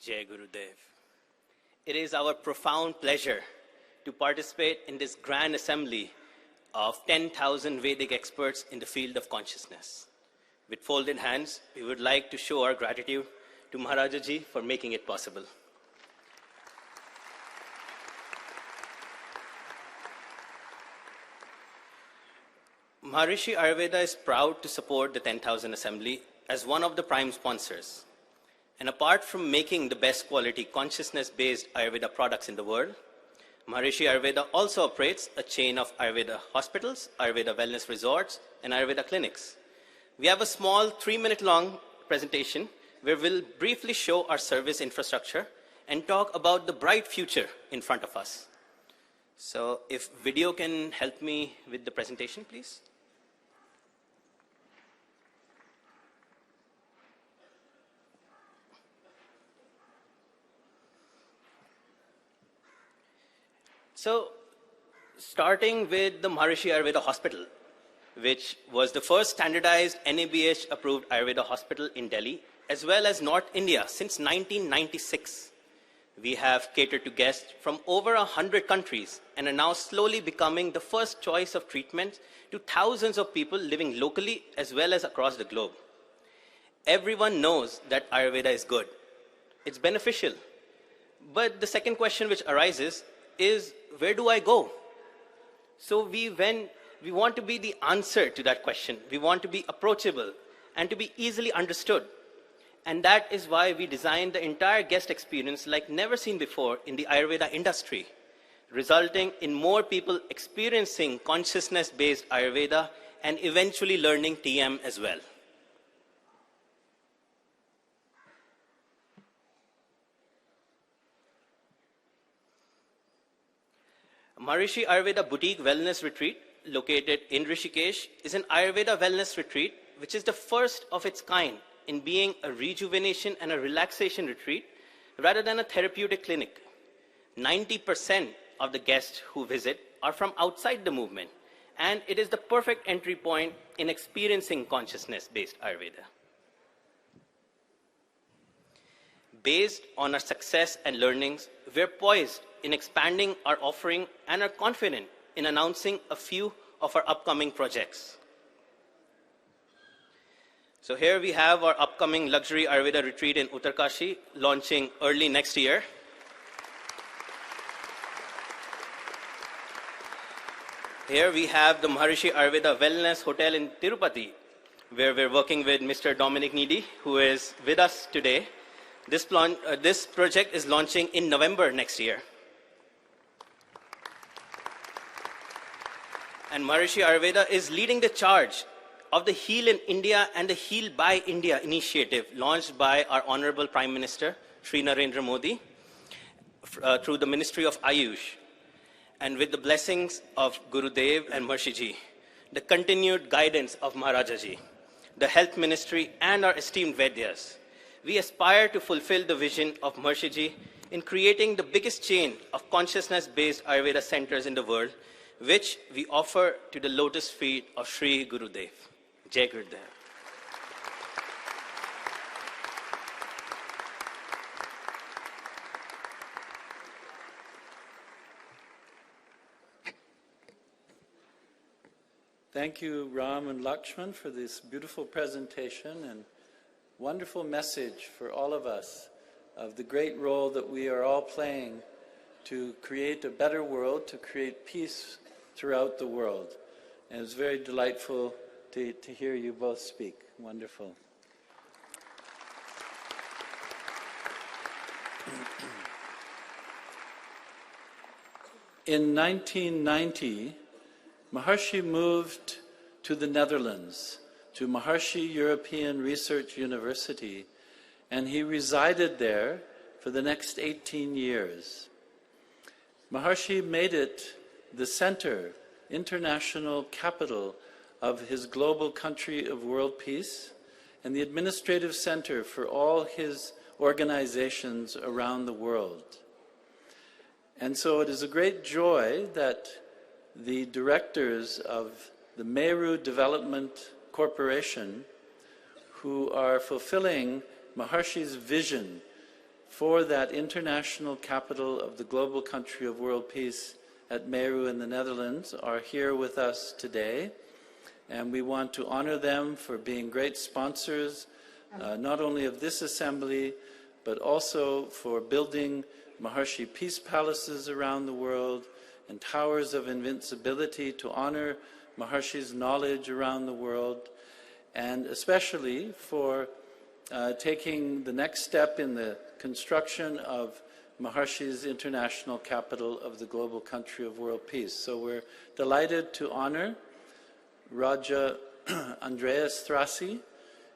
Jai Gurudev. It is our profound pleasure to participate in this grand assembly of 10,000 Vedic experts in the field of consciousness. With folded hands, we would like to show our gratitude to Maharaja ji for making it possible. Maharishi Ayurveda is proud to support the 10,000 Assembly as one of the prime sponsors. And apart from making the best quality consciousness-based Ayurveda products in the world, Maharishi Ayurveda also operates a chain of Ayurveda hospitals, Ayurveda wellness resorts, and Ayurveda clinics. We have a small 3-minute long presentation where we'll briefly show our service infrastructure and talk about the bright future in front of us. So if video can help me with the presentation, please. So, starting with the Maharishi Ayurveda Hospital, which was the first standardized NABH-approved Ayurveda hospital in Delhi, as well as North India since 1996. We have catered to guests from over 100 countries and are now slowly becoming the first choice of treatment to thousands of people living locally as well as across the globe. Everyone knows that Ayurveda is good. It's beneficial. But the second question which arises is, where do I go? So we want to be the answer to that question. We want to be approachable and to be easily understood. And that is why we designed the entire guest experience like never seen before in the Ayurveda industry, resulting in more people experiencing consciousness-based Ayurveda and eventually learning TM as well. Maharishi Ayurveda Boutique Wellness Retreat, located in Rishikesh, is an Ayurveda wellness retreat, which is the first of its kind in being a rejuvenation and a relaxation retreat rather than a therapeutic clinic. 90% of the guests who visit are from outside the movement, and it is the perfect entry point in experiencing consciousness-based Ayurveda. Based on our success and learnings, we're poised in expanding our offering and are confident in announcing a few of our upcoming projects. So here we have our upcoming luxury Ayurveda retreat in Uttarkashi, launching early next year. Here we have the Maharishi Ayurveda Wellness Hotel in Tirupati, where we're working with Mr. Dominic Needy, who is with us today. This project is launching in November next year. And Maharishi Ayurveda is leading the charge of the Heal in India and the Heal by India initiative launched by our Honorable Prime Minister, Shri Narendra Modi, through the Ministry of Ayush. And with the blessings of Gurudev and Maharishi, the continued guidance of Maharaja ji, the Health Ministry and our esteemed Vaidyas, we aspire to fulfill the vision of Maharishi ji in creating the biggest chain of consciousness-based Ayurveda centers in the world, which we offer to the lotus feet of Shri Gurudev. Jai Gurudev. Thank you, Ram and Lakshman, for this beautiful presentation and wonderful message for all of us of the great role that we are all playing to create a better world, to create peace throughout the world. And it was very delightful to hear you both speak. Wonderful. In 1990, Maharishi moved to the Netherlands, to Maharishi European Research University, and he resided there for the next 18 years. Maharishi made it the center, international capital of his global country of world peace, and the administrative center for all his organizations around the world. And so it is a great joy that the directors of the Meru Development Corporation, who are fulfilling Maharishi's vision for that international capital of the global country of world peace at Meru in the Netherlands, are here with us today. And we want to honor them for being great sponsors, not only of this assembly, but also for building Maharishi Peace Palaces around the world and towers of invincibility to honor Maharishi's knowledge around the world, and especially for taking the next step in the construction of Maharishi's international capital of the global country of world peace. So we're delighted to honor Raja Andreas Thrassi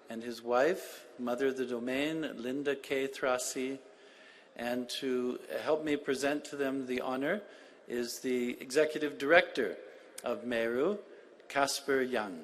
and his wife, Mother of the Domain, Linda K. Thrassi, and to help me present to them the honor is the Executive Director of Meru, Casper Young.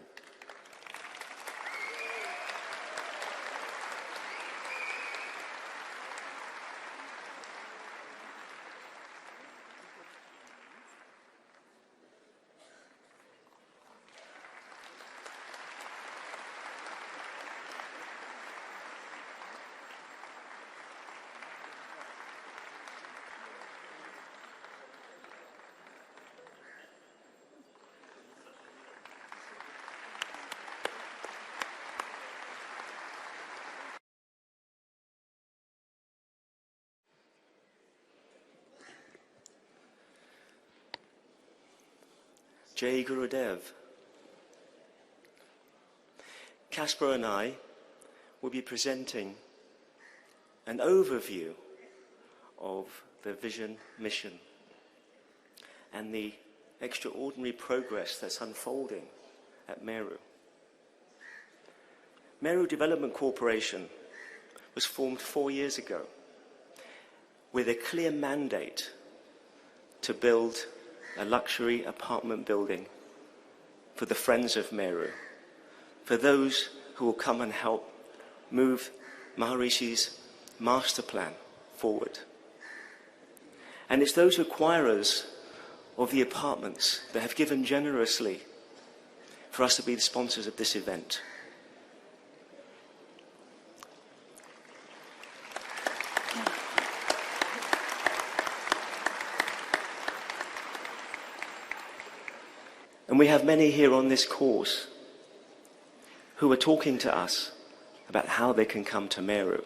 Jai Gurudev. Casper and I will be presenting an overview of the vision, mission, and the extraordinary progress that's unfolding at Meru. Meru Development Corporation was formed 4 years ago with a clear mandate to build a luxury apartment building for the friends of Meru, for those who will come and help move Maharishi's master plan forward. And it's those acquirers of the apartments that have given generously for us to be the sponsors of this event. And we have many here on this course who are talking to us about how they can come to Meru.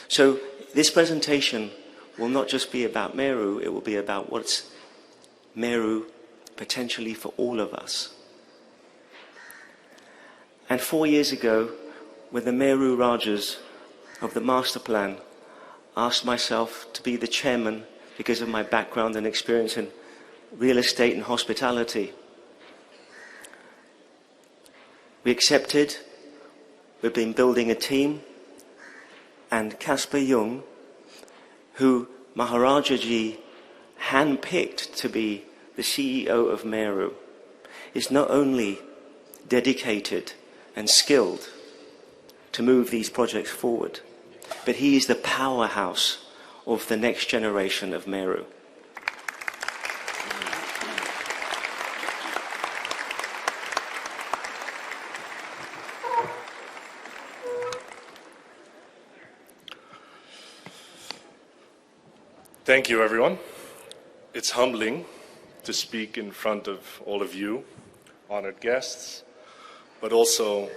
So this presentation will not just be about Meru, it will be about what's Meru potentially for all of us. And 4 years ago, when the Meru Rajas of the master plan asked myself to be the chairman because of my background and experience in real estate and hospitality, we accepted. We've been building a team, and Casper Jung, who Maharaja ji handpicked to be the CEO of Meru, is not only dedicated and skilled to move these projects forward, but he is the powerhouse of the next generation of Meru. Thank you, everyone. It's humbling to speak in front of all of you, honored guests, but also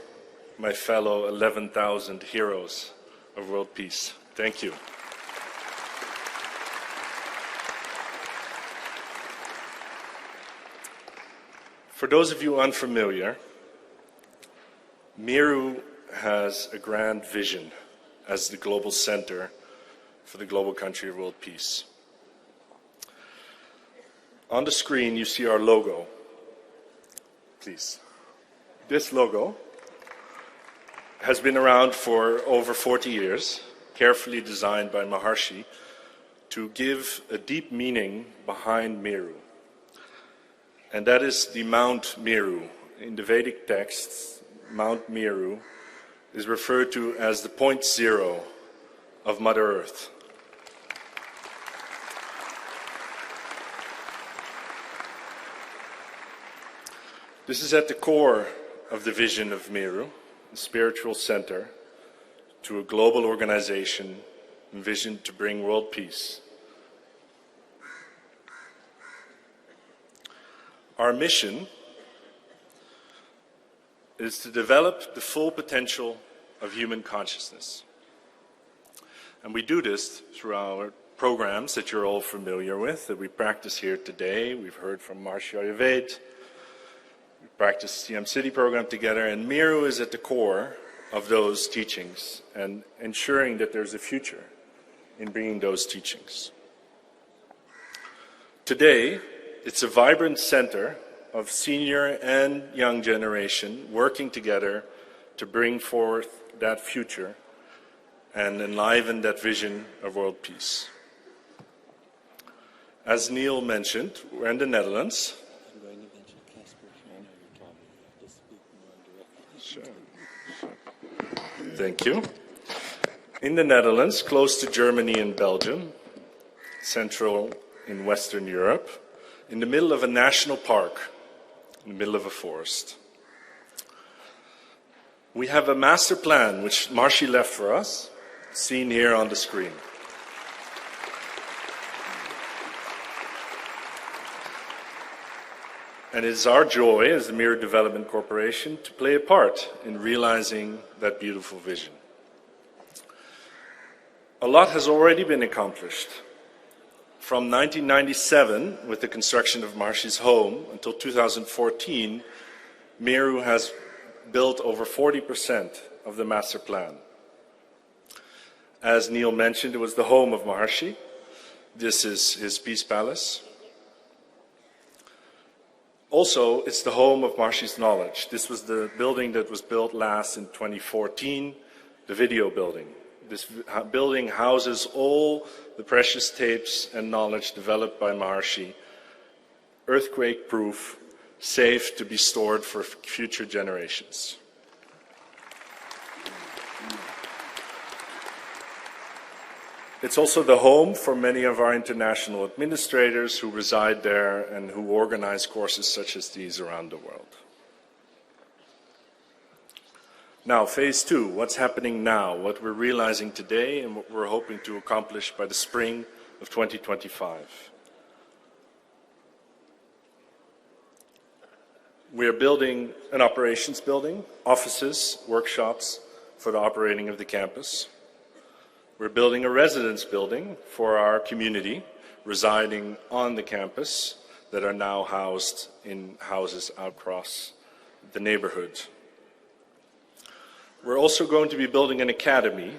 my fellow 11,000 heroes of world peace. Thank you. For those of you unfamiliar, Meru has a grand vision as the global center for the global country of world peace. On the screen, you see our logo. Please. This logo has been around for over 40 years, carefully designed by Maharshi to give a deep meaning behind Meru. And that is the Mount Meru. In the Vedic texts, Mount Meru is referred to as the point zero of Mother Earth. This is at the core of the vision of Meru, the spiritual center to a global organization envisioned to bring world peace. Our mission is to develop the full potential of human consciousness. And we do this through our programs that you're all familiar with, that we practice here today. We've heard from Maharishi Ayurveda. We practice CM City program together, and Meru is at the core of those teachings and ensuring that there's a future in bringing those teachings. Today, it's a vibrant center of senior and young generation working together to bring forth that future and enliven that vision of world peace. As Neil mentioned, we're in the Netherlands. Sure. Thank you. In the Netherlands, close to Germany and Belgium, central in Western Europe, in the middle of a national park, in the middle of a forest. We have a master plan which Maharishi left for us, seen here on the screen. And it is our joy as the Meru Development Corporation to play a part in realizing that beautiful vision. A lot has already been accomplished. From 1997, with the construction of Maharishi's home, until 2014, Meru has built over 40% of the master plan. As Neil mentioned, it was the home of Maharishi. This is his Peace Palace. Also, it's the home of Maharishi's knowledge. This was the building that was built last in 2014, the video building. This building houses all the precious tapes and knowledge developed by Maharishi, earthquake-proof, safe to be stored for future generations. It's also the home for many of our international administrators who reside there and who organize courses such as these around the world. Now, phase 2, what's happening now, what we're realizing today and what we're hoping to accomplish by the spring of 2025. We are building an operations building, offices, workshops for the operating of the campus. We're building a residence building for our community residing on the campus that are now housed in houses across the neighborhood. We're also going to be building an academy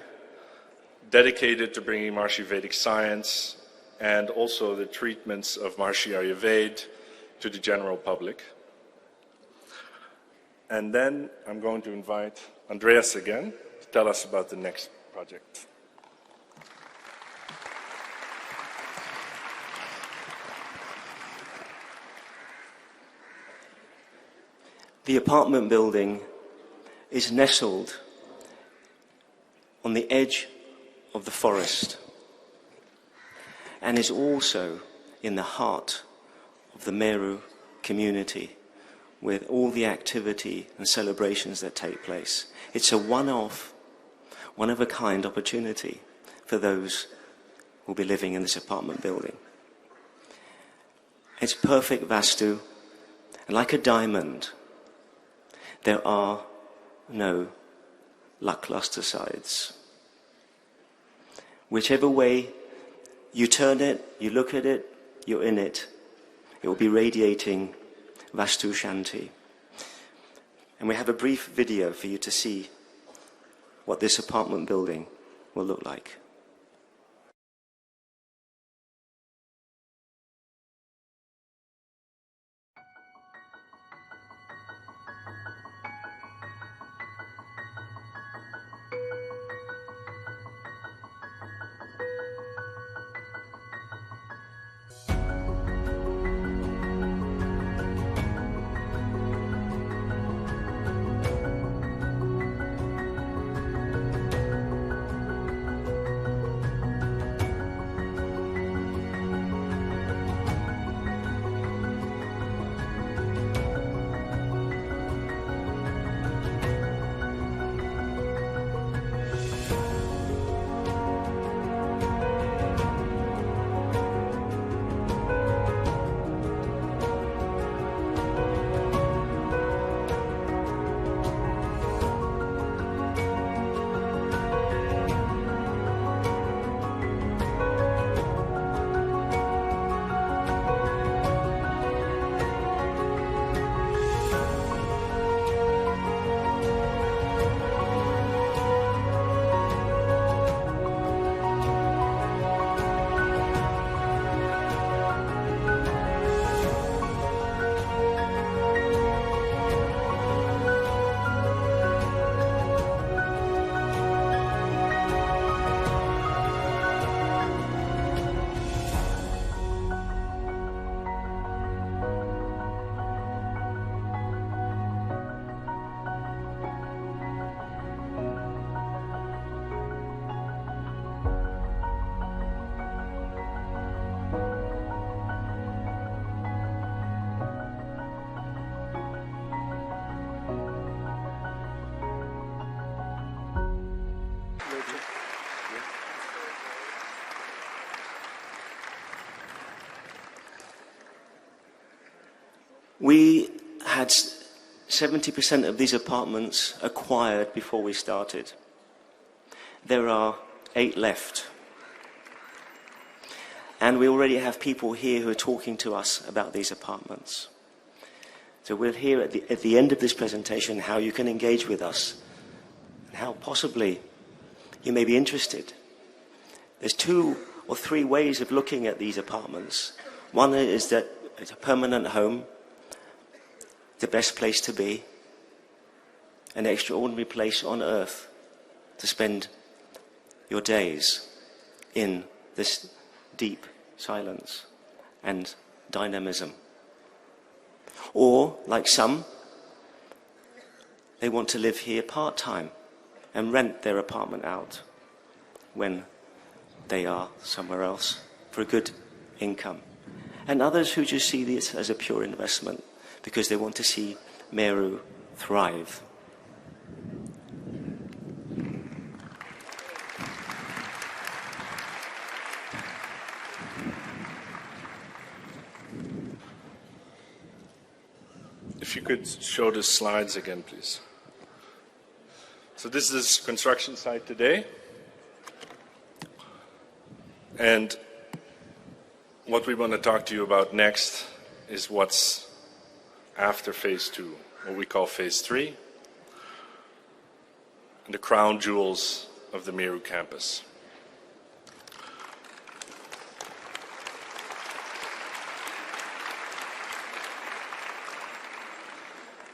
dedicated to bringing Maharishi Vedic science and also the treatments of Maharishi Ayurveda to the general public. And then I'm going to invite Andreas again to tell us about the next project. The apartment building is nestled on the edge of the forest and is also in the heart of the Meru community with all the activity and celebrations that take place. It's a one-off, one-of-a-kind opportunity for those who will be living in this apartment building. It's perfect vastu, and like a diamond, there are no lackluster sides. Whichever way you turn it, you look at it, you're in it. It will be radiating Vastu Shanti. And we have a brief video for you to see what this apartment building will look like. We had 70% of these apartments acquired before we started. There are 8 left. And we already have people here who are talking to us about these apartments. So we'll hear at the end of this presentation how you can engage with us and how possibly you may be interested. There's 2 or 3 ways of looking at these apartments. One is that it's a permanent home, the best place to be, an extraordinary place on earth to spend your days in this deep silence and dynamism. Or, like some, they want to live here part-time and rent their apartment out when they are somewhere else for a good income. And others who just see this as a pure investment because they want to see Meru thrive. If you could show the slides again, please. So this is construction site today. And what we want to talk to you about next is what's after phase 2, what we call phase 3, and the crown jewels of the Meru campus.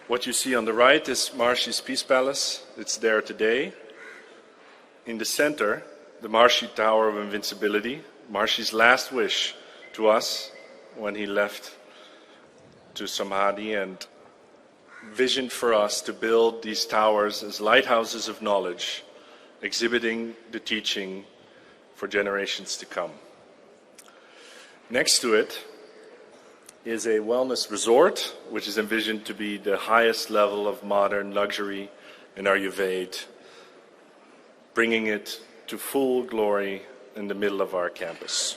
What you see on the right is Maharshi's Peace Palace. It's there today. In the center, the Maharshi Tower of Invincibility, Maharshi's last wish to us when he left to Samadhi and visioned for us to build these towers as lighthouses of knowledge, exhibiting the teaching for generations to come. Next to it is a wellness resort, which is envisioned to be the highest level of modern luxury in Ayurveda, bringing it to full glory in the middle of our campus.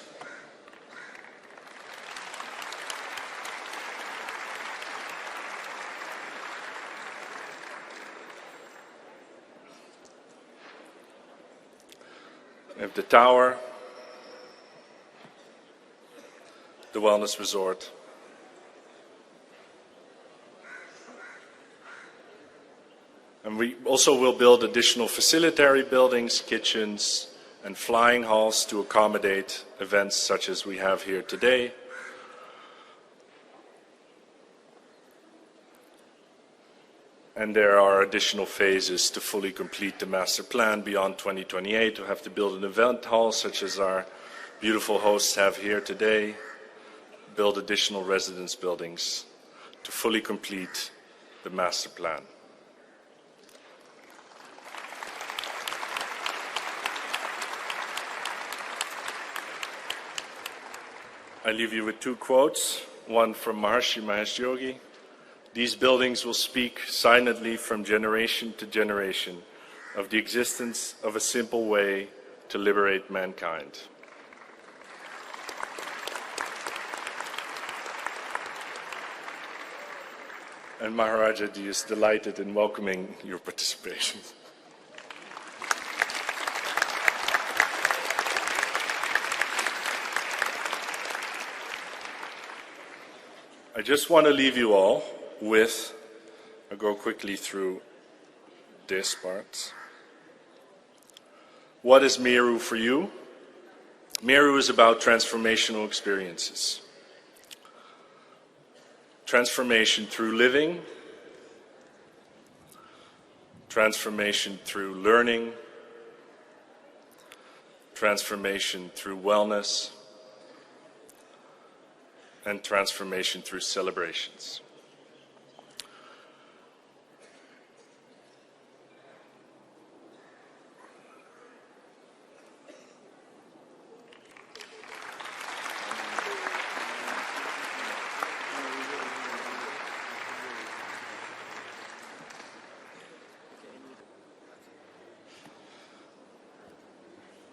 We have the tower, the wellness resort, and we also will build additional facilitary buildings, kitchens, and flying halls to accommodate events such as we have here today. And there are additional phases to fully complete the master plan beyond 2028. We'll have to build an event hall such as our beautiful hosts have here today, build additional residence buildings to fully complete the master plan. I leave you with 2 quotes, one from Maharshi Mahesh Yogi. These buildings will speak silently from generation to generation of the existence of a simple way to liberate mankind. And Maharaja is delighted in welcoming your participation. I just want to leave you all with, I'll go quickly through this part. What is Meru for you? Meru is about transformational experiences. Transformation through living, transformation through learning, transformation through wellness, and transformation through celebrations.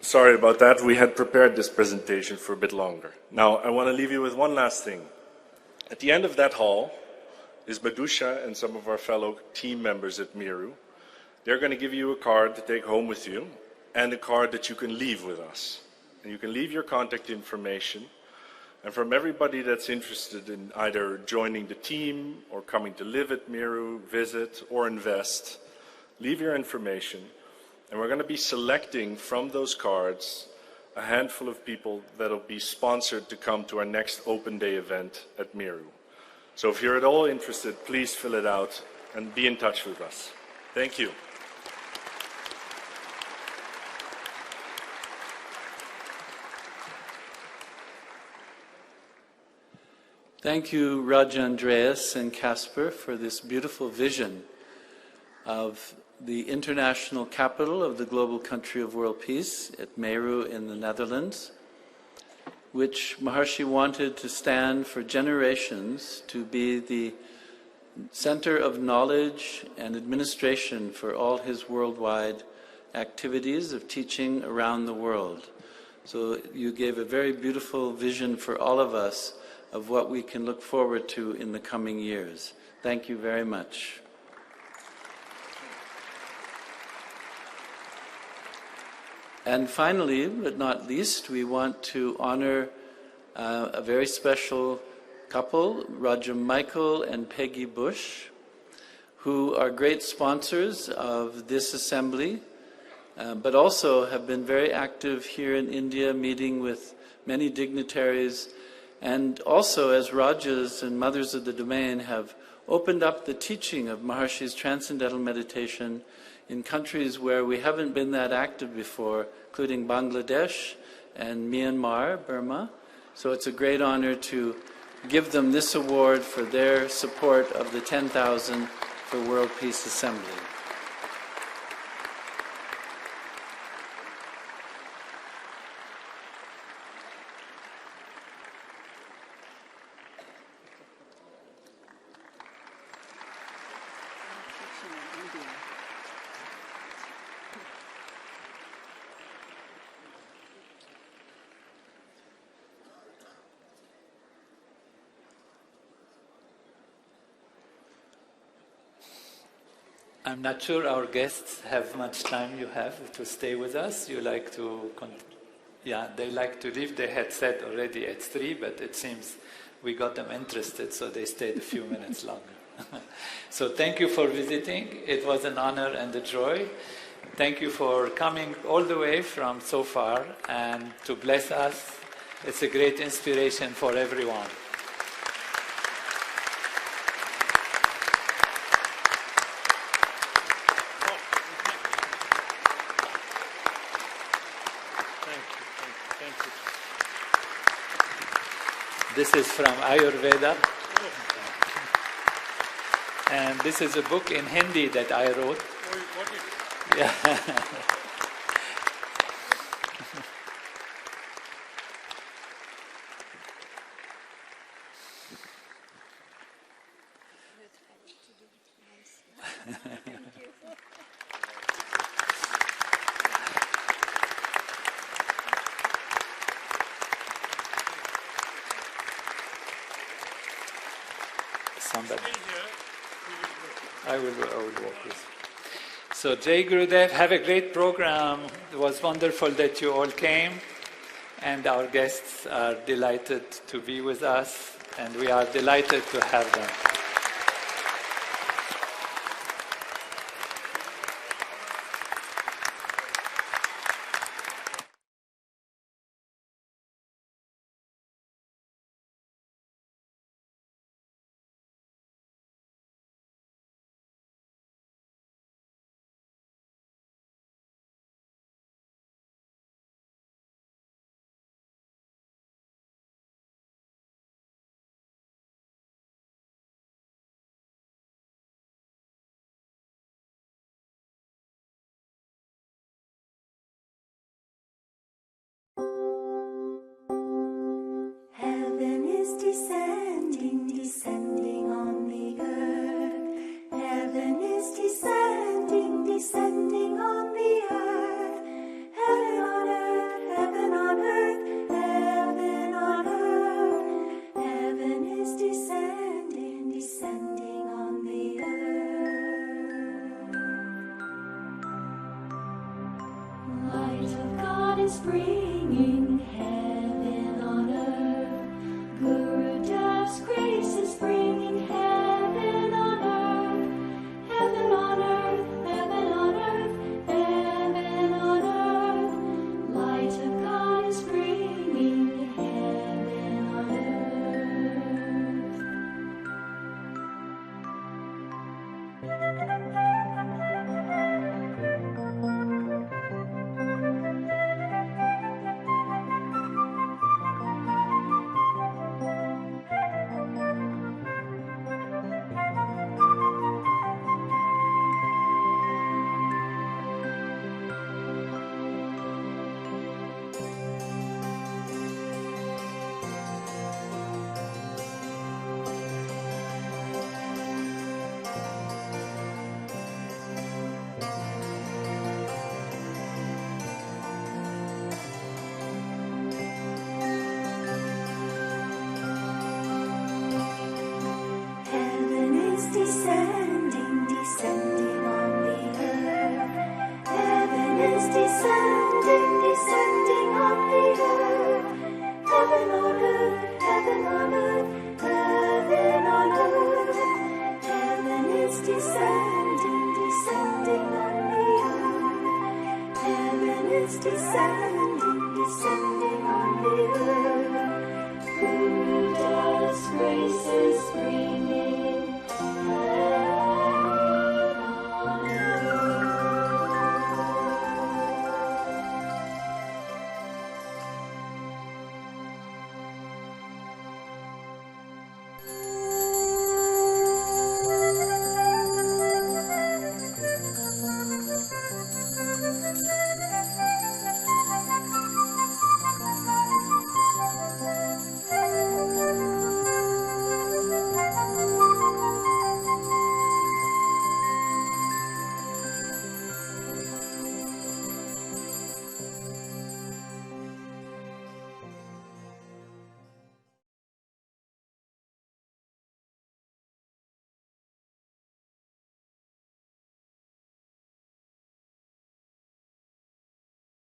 Sorry about that. We had prepared this presentation for a bit longer. Now, I want to leave you with one last thing. At the end of that hall is Badusha and some of our fellow team members at Meru. They're going to give you a card to take home with you and a card that you can leave with us. And you can leave your contact information. And from everybody that's interested in either joining the team or coming to live at Meru, visit, or invest, leave your information. And we're going to be selecting from those cards a handful of people that will be sponsored to come to our next Open Day event at Meru. So if you're at all interested, please fill it out and be in touch with us. Thank you. Thank you, Raja Andreas and Casper, for this beautiful vision of the international capital of the global country of world peace at Meru in the Netherlands, which Maharshi wanted to stand for generations to be the center of knowledge and administration for all his worldwide activities of teaching around the world. So you gave a very beautiful vision for all of us of what we can look forward to in the coming years. Thank you very much. And finally, but not least, we want to honor a very special couple, Raja Michael and Peggy Bush, who are great sponsors of this assembly, but also have been very active here in India, meeting with many dignitaries, and also as Rajas and Mothers of the Domain have opened up the teaching of Maharshi's Transcendental Meditation in countries where we haven't been that active before, including Bangladesh and Myanmar, Burma. So it's a great honor to give them this award for their support of the 10,000 for World Peace Assembly. I'm not sure our guests have much time you have to stay with us. You like to, they like to leave. They had said already at 3, but it seems we got them interested, so they stayed a few minutes longer. So thank you for visiting. It was an honor and a joy. Thank you for coming all the way from so far and to bless us. It's a great inspiration for everyone. This is from Ayurveda. And this is a book in Hindi that I wrote. Yeah. Somebody. I will walk this. So Jai Gurudev, have a great program. It was wonderful that you all came, and our guests are delighted to be with us, and we are delighted to have them. sun.